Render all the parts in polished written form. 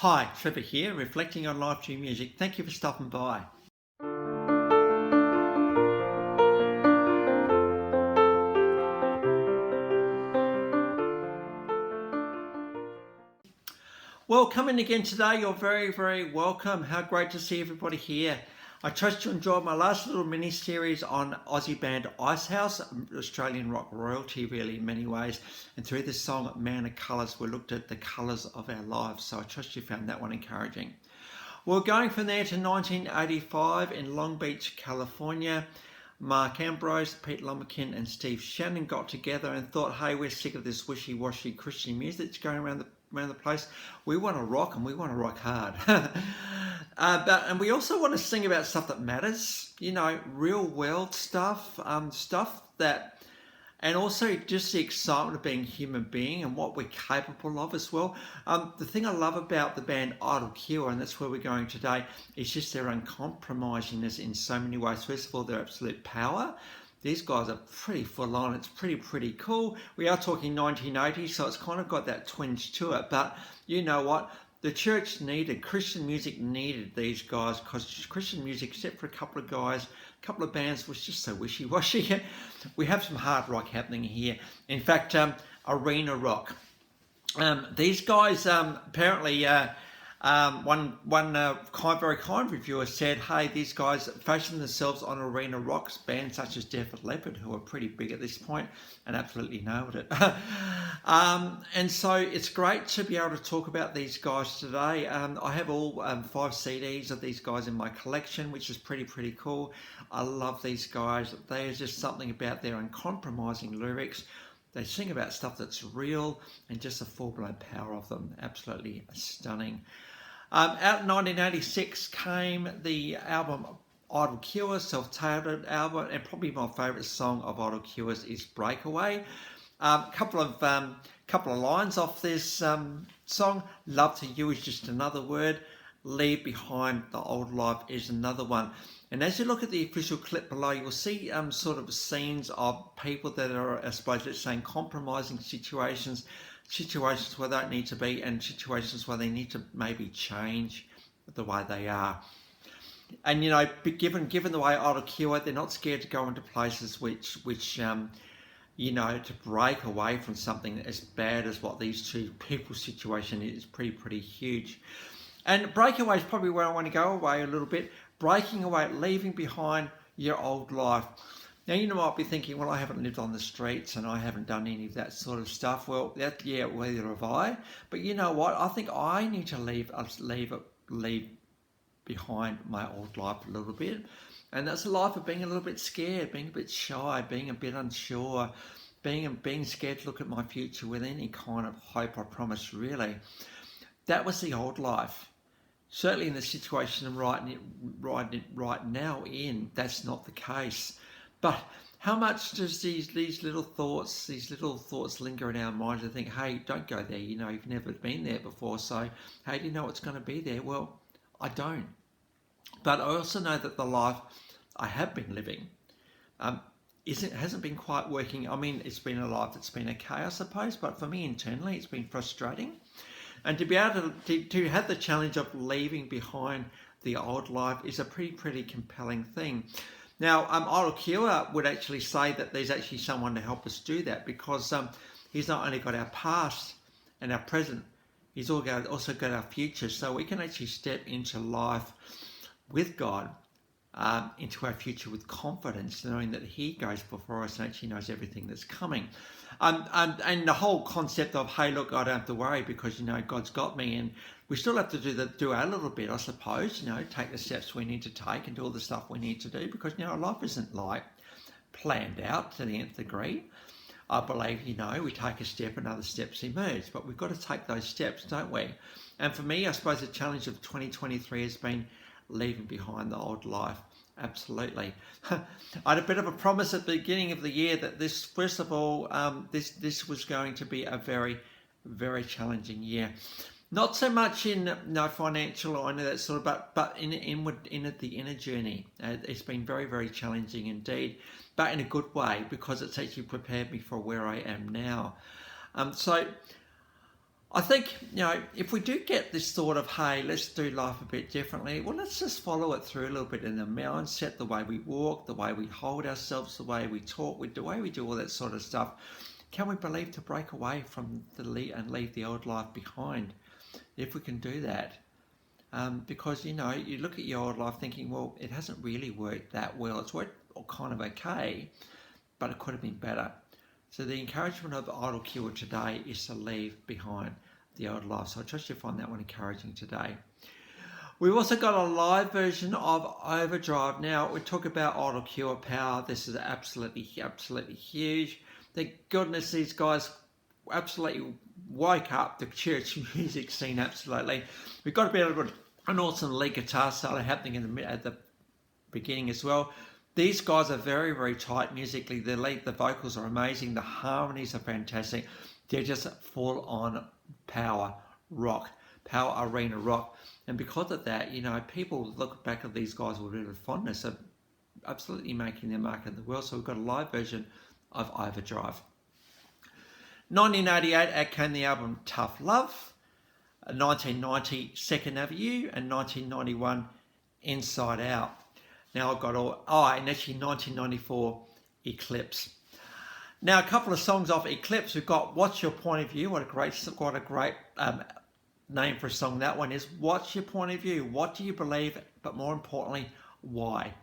Hi, Trevor here, reflecting on life through music. Thank you for stopping by. Well, coming again today, you're very, very welcome. How great to see everybody here. I trust you enjoyed my last little mini-series on Aussie band Icehouse, Australian rock royalty really in many ways. And through this song, Man of Colours, we looked at the colours of our lives. So I trust you found that one encouraging. Well, going from there to 1985 in Long Beach, California, Mark Ambrose, Pete Lumberkin and Steve Shannon got together and thought, hey, we're sick of this wishy-washy Christian music that's going around the place. We want to rock, and we want to rock hard. And we also want to sing about stuff that matters, real world stuff, stuff that, and also just the excitement of being a human being and what we're capable of as well. The thing I love about the band Idle Cure, and that's where we're going today, is just their uncompromisingness in so many ways. First of all, their absolute power. These guys are pretty full on. It's pretty cool. We are talking 1980, so it's kind of got that twinge to it. But you know what? The church needed, Christian music needed these guys, because Christian music, except for a couple of guys, a couple of bands, was just so wishy-washy. We have some hard rock happening here. In fact, arena rock. These guys apparently... one very kind reviewer said, hey, these guys fashion themselves on arena rocks, bands such as Def Leppard, who are pretty big at this point and absolutely nailed it. And so it's great to be able to talk about these guys today. I have all 5 CDs of these guys in my collection, which is pretty cool. I love these guys. There's just something about their uncompromising lyrics. They sing about stuff that's real and just the full-blown power of them. Absolutely stunning. Out in 1986 came the album Idle Cure, self-titled album, and probably my favourite song of Idle Cure's is Breakaway. Couple of lines off this song. Love to you is just another word. Leave behind the old life is another one. And as you look at the official clip below, you'll see sort of scenes of people that are, I suppose, let's say, in compromising situations where they don't need to be, and situations where they need to maybe change the way they are. And given the way Idle Cure, they're not scared to go into places which to break away from something as bad as what these two people's situation is pretty huge. And breakaway is probably where I want to go away a little bit. Breaking away, leaving behind your old life. Now, you might be thinking, well, I haven't lived on the streets and I haven't done any of that sort of stuff. Well, neither have I. But you know what? I think I need to leave behind my old life a little bit. And that's a life of being a little bit scared, being a bit shy, being a bit unsure, being scared to look at my future with any kind of hope or promise, really. That was the old life. Certainly in the situation I'm right now in, that's not the case. But how much does these little thoughts linger in our minds and think, hey, don't go there, you've never been there before, so hey, do you know what's going to be there? Well, I don't. But I also know that the life I have been living hasn't been quite working. I mean, it's been a life that's been okay, I suppose, but for me internally, it's been frustrating. And to be able to have the challenge of leaving behind the old life is a pretty compelling thing. Now, Idle Cure would actually say that there's actually someone to help us do that, because he's not only got our past and our present, he's also got our future. So we can actually step into life with God, into our future with confidence, knowing that he goes before us and actually knows everything that's coming. And the whole concept of, hey, look, I don't have to worry because, God's got me. And we still have to do our little bit, I suppose, take the steps we need to take and do all the stuff we need to do, because, our life isn't like planned out to the nth degree. I believe, we take a step and other steps emerge, but we've got to take those steps, don't we? And for me, I suppose the challenge of 2023 has been leaving behind the old life. Absolutely. I had a bit of a promise at the beginning of the year that this, first of all, this was going to be a very, very challenging year. Not so much in financial or any of that sort of, but in the inner journey. It's been very, very challenging indeed, but in a good way, because it's actually prepared me for where I am now. So I think, if we do get this thought of, hey, let's do life a bit differently, well, let's just follow it through a little bit in the mindset, the way we walk, the way we hold ourselves, the way we talk, the way we do all that sort of stuff. Can we believe to break away from and leave the old life behind? If we can do that. Because, you look at your old life thinking, well, it hasn't really worked that well. It's worked kind of okay, but it could have been better. So the encouragement of the idle cure today is to leave behind the old life. So I trust you find that one encouraging today. We've also got a live version of Overdrive. Now, we talk about idle cure power. This is absolutely, absolutely huge. Thank goodness these guys absolutely woke up the church music scene, absolutely. We've got a bit of an awesome lead guitar solo happening at the beginning as well. These guys are very, very tight musically. The vocals are amazing. The harmonies are fantastic. They're just full on power rock, power arena rock. And because of that, people look back at these guys with a bit of fondness of absolutely making their mark in the world. So we've got a live version of Overdrive. 1988, out came the album Tough Love. 1990, Second Avenue. And 1991, Inside Out. Now I've got and actually 1994, Eclipse. Now a couple of songs off Eclipse. We've got What's Your Point of View? What a great name for a song that one is. What's your point of view? What do you believe? But more importantly, why?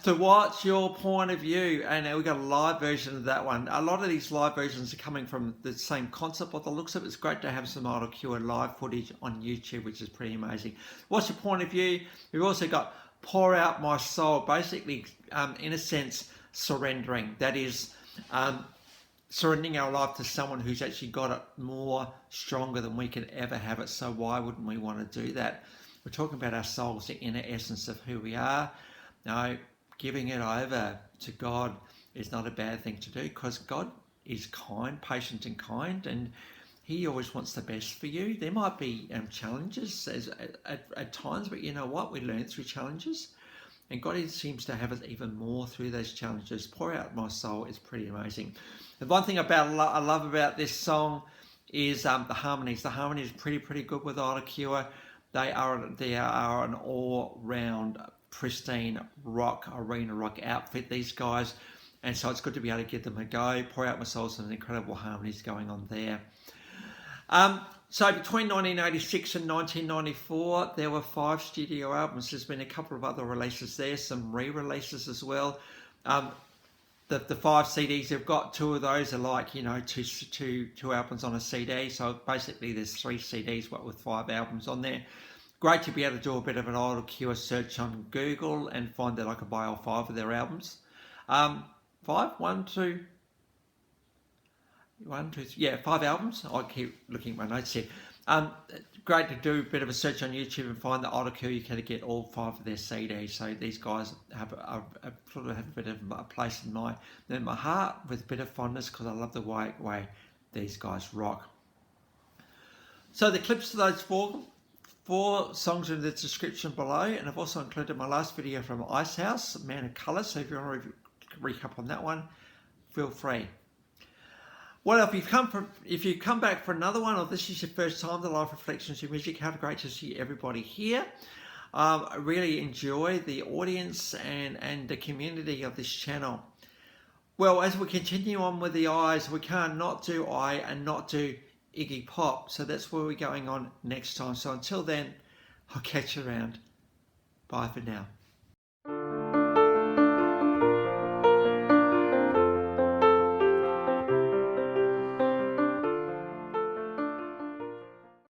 So what's your point of view? And we've got a live version of that one. A lot of these live versions are coming from the same concept. By the looks of it, it's great to have some idle cure live footage on YouTube, which is pretty amazing. What's your point of view? We've also got Pour Out My Soul, basically, in a sense, surrendering. That is, surrendering our life to someone who's actually got it more stronger than we can ever have it. So why wouldn't we want to do that? We're talking about our souls, the inner essence of who we are. Now, giving it over to God is not a bad thing to do, because God is kind, patient and kind, and He always wants the best for you. There might be challenges at times, but you know what? We learn through challenges, and God seems to have us even more through those challenges. Pour Out My Soul is pretty amazing. The one thing I love about this song is the harmonies. The harmonies are pretty good with idle cure. They are an all-round pristine arena rock outfit, these guys, and so it's good to be able to give them a go. Pour Out My Soul, some incredible harmonies going on there. So between 1986 and 1994, there were 5 studio albums. There's been a couple of other releases there, some re-releases as well. The 5 CDs, they've got 2 of those are like, two albums on a CD. So basically there's 3 CDs with 5 albums on there. Great to be able to do a bit of an idle cure search on Google and find that I could buy all 5 of their albums. 5 albums. I keep looking at my notes here. Great to do a bit of a search on YouTube and find the idle cure. You can get all 5 of their CDs. So these guys have a bit of a place in my heart with a bit of fondness, because I love the way these guys rock. So the clips of those 4 songs are in the description below, and I've also included my last video from Icehouse, Man of Colour. So if you want to recap on that one, feel free. Well, if you come back for another one, or this is your first time to Life Reflections in Music, how great to see everybody here. I really enjoy the audience and the community of this channel. Well, as we continue on with the I's, we can't not do I and not do Iggy Pop. So that's where we're going on next time. So until then, I'll catch you around. Bye for now.